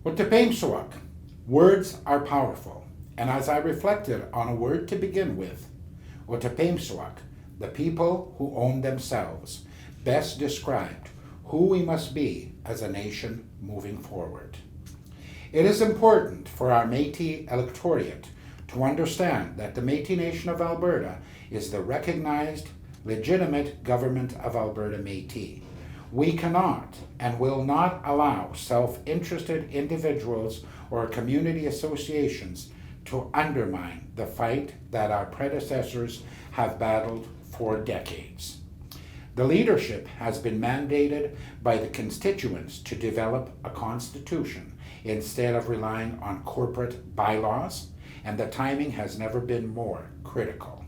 Utepemsuak. Words are powerful, and as I reflected on a word to begin with, Utepemsuak, the people who own themselves, best described who we must be as a nation moving forward. It is important for our Métis electorate to understand that the Métis Nation of Alberta is the recognized, legitimate government of Alberta Métis. We cannot and will not allow self-interested individuals or community associations to undermine the fight that our predecessors have battled for decades. The leadership has been mandated by the constituents to develop a constitution instead of relying on corporate bylaws, and the timing has never been more critical.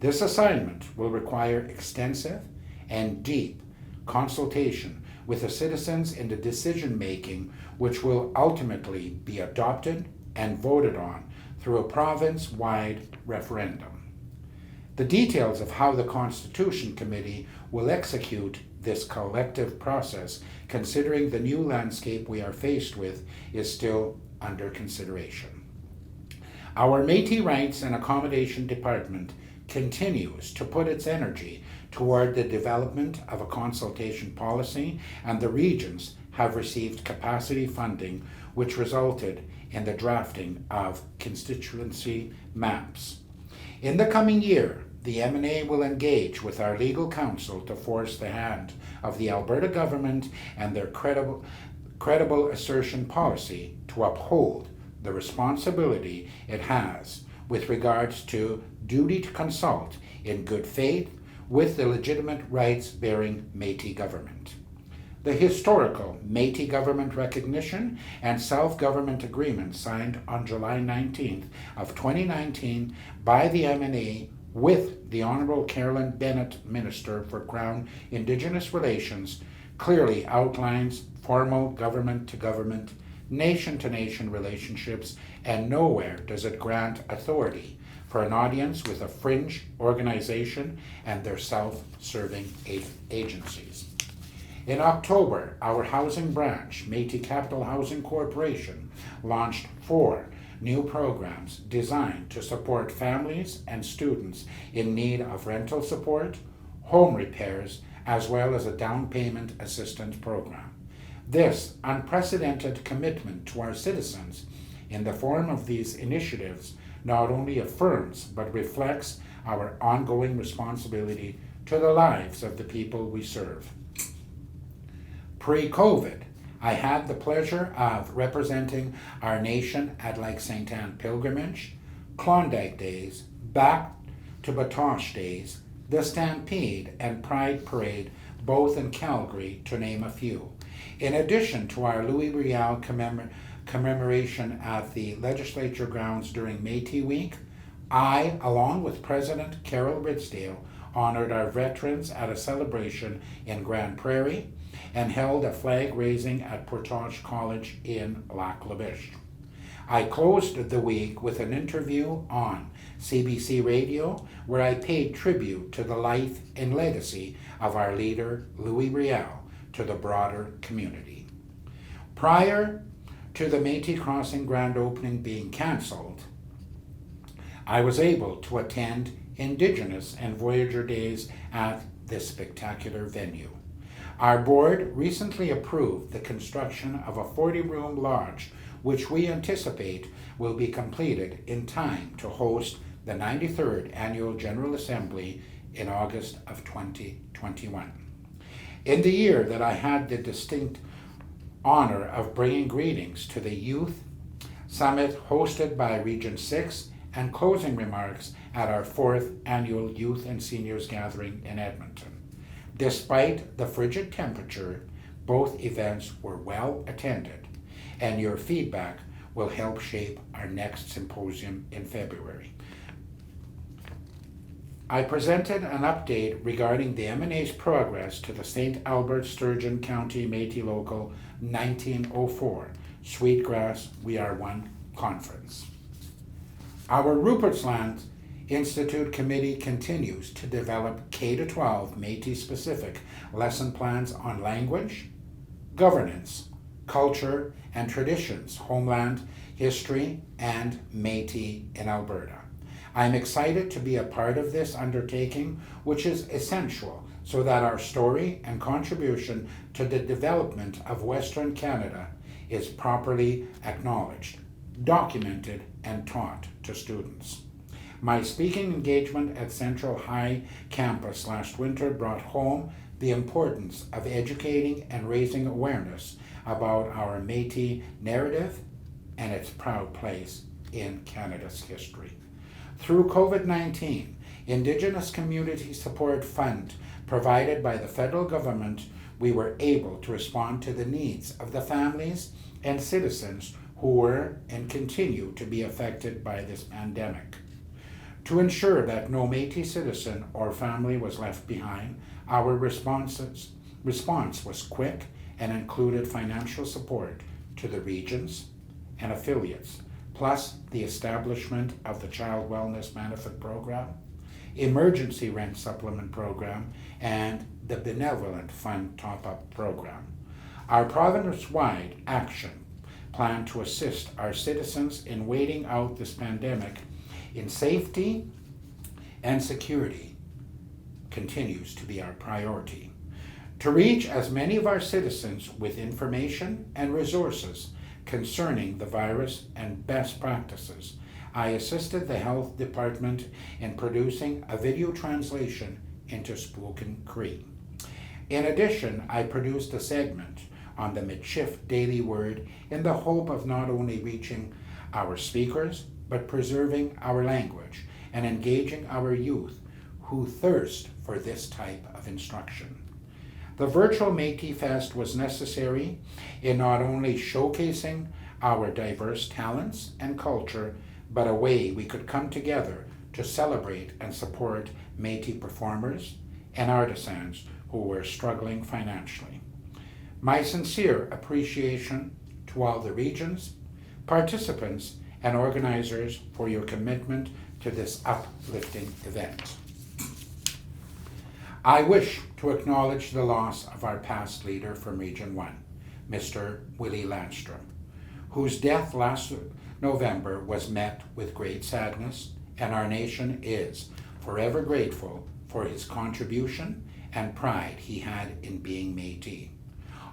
This assignment will require extensive and deep consultation with the citizens in the decision-making, which will ultimately be adopted and voted on through a province-wide referendum. The details of how the Constitution Committee will execute this collective process, considering the new landscape we are faced with, is still under consideration. Our Métis Rights and Accommodation Department continues to put its energy toward the development of a consultation policy, and the regions have received capacity funding, which resulted in the drafting of constituency maps. In the coming year, the MNA will engage with our legal counsel to force the hand of the Alberta government and their credible assertion policy to uphold the responsibility it has with regards to duty to consult in good faith with the legitimate rights-bearing Métis government. The historical Métis government recognition and self-government agreement signed on July 19th of 2019 by the MNA with the Honourable Carolyn Bennett, Minister for Crown Indigenous Relations, clearly outlines formal government-to-government, nation-to-nation relationships, and nowhere does it grant authority for an audience with a fringe organization and their self-serving agencies. In October, our housing branch, Métis Capital Housing Corporation, launched 4 new programs designed to support families and students in need of rental support, home repairs, as well as a down payment assistance program. This unprecedented commitment to our citizens in the form of these initiatives not only affirms but reflects our ongoing responsibility to the lives of the people we serve. Pre-COVID, I had the pleasure of representing our nation at Lake St. Anne Pilgrimage, Klondike Days, Back to Batoche Days, the Stampede and Pride Parade, both in Calgary, to name a few. In addition to our Louis Riel commemoration at the legislature grounds during Métis Week, I, along with President Carol Ridsdale, honored our veterans at a celebration in Grand Prairie and held a flag raising at Portage College in Lac La Biche. I closed the week with an interview on CBC Radio where I paid tribute to the life and legacy of our leader, Louis Riel, to the broader community. Prior to the Métis Crossing grand opening being cancelled, I was able to attend Indigenous and Voyager Days at this spectacular venue. Our board recently approved the construction of a 40-room lodge, which we anticipate will be completed in time to host the 93rd Annual General Assembly in August of 2021. In the year that I had the distinct honor of bringing greetings to the Youth Summit hosted by Region 6 and closing remarks at our 4th Annual Youth and Seniors Gathering in Edmonton. Despite the frigid temperature, both events were well attended, and your feedback will help shape our next symposium in February. I presented an update regarding the MNA's progress to the St. Albert Sturgeon County Métis Local 1904 Sweetgrass We Are One Conference. Our Rupert's Land Institute Committee continues to develop K-12 Métis-specific lesson plans on language, governance, culture and traditions, homeland history, and Métis in Alberta. I'm excited to be a part of this undertaking, which is essential so that our story and contribution to the development of Western Canada is properly acknowledged, documented, and taught to students. My speaking engagement at Central High Campus last winter brought home the importance of educating and raising awareness about our Métis narrative and its proud place in Canada's history. Through COVID-19, Indigenous Community Support Fund provided by the federal government, we were able to respond to the needs of the families and citizens who were and continue to be affected by this pandemic. To ensure that no Métis citizen or family was left behind, our response was quick and included financial support to the regions and affiliates, plus the establishment of the Child Wellness Benefit Program, Emergency Rent Supplement Program, and the Benevolent Fund Top-Up Program. Our province-wide action plan to assist our citizens in waiting out this pandemic in safety and security continues to be our priority. To reach as many of our citizens with information and resources concerning the virus and best practices, I assisted the health department in producing a video translation into spoken Cree. In addition, I produced a segment on the Michif Daily Word in the hope of not only reaching our speakers, but preserving our language and engaging our youth who thirst for this type of instruction. The virtual Métis Fest was necessary in not only showcasing our diverse talents and culture, but a way we could come together to celebrate and support Métis performers and artisans who were struggling financially. My sincere appreciation to all the regions, participants, and organizers for your commitment to this uplifting event. I wish to acknowledge the loss of our past leader from Region 1, Mr. Willie Landstrom, whose death last November was met with great sadness, and our nation is forever grateful for his contribution and pride he had in being Métis.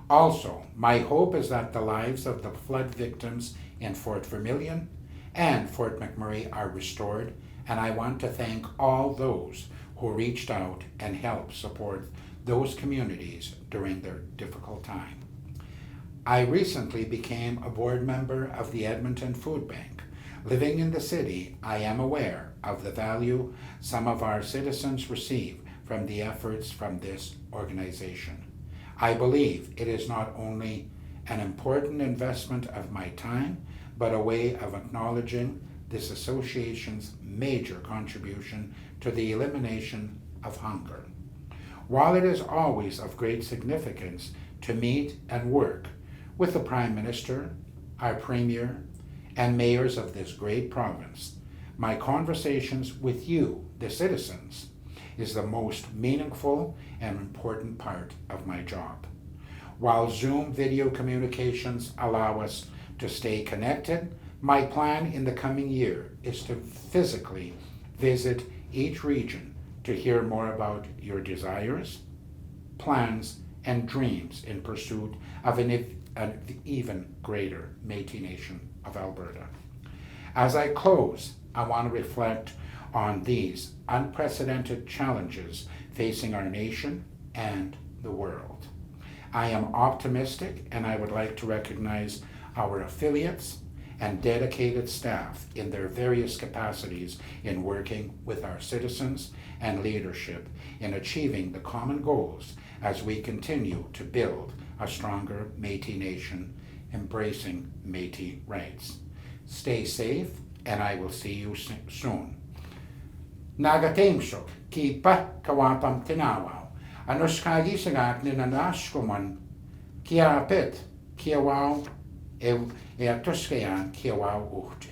Also, my hope is that the lives of the flood victims in Fort Vermilion and Fort McMurray are restored, and I want to thank all those who reached out and helped support those communities during their difficult time. I recently became a board member of the Edmonton Food Bank. Living in the city, I am aware of the value some of our citizens receive from the efforts from this organization. I believe it is not only an important investment of my time, but a way of acknowledging this association's major contribution to the elimination of hunger. While it is always of great significance to meet and work with the Prime Minister, our Premier, and mayors of this great province, my conversations with you, the citizens, is the most meaningful and important part of my job. While Zoom video communications allow us to stay connected, my plan in the coming year is to physically visit each region to hear more about your desires, plans, and dreams in pursuit of an even greater Métis Nation of Alberta. As I close, I want to reflect on these unprecedented challenges facing our nation and the world. I am optimistic, and I would like to recognize our affiliates and dedicated staff in their various capacities in working with our citizens and leadership in achieving the common goals as we continue to build a stronger Métis Nation, embracing Métis rights. Stay safe, and I will see you soon. Nagatemsok, kipa kawapam tinawaw. Anuskagi sagak ninanaskuman, kia pit, kia wow, e atuskayan kia wow uhte.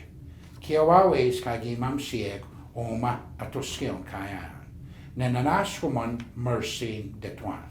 Kia wow es kagi mamsiek oma atuskeon kayan. Ninanaskuman mercy de tuan.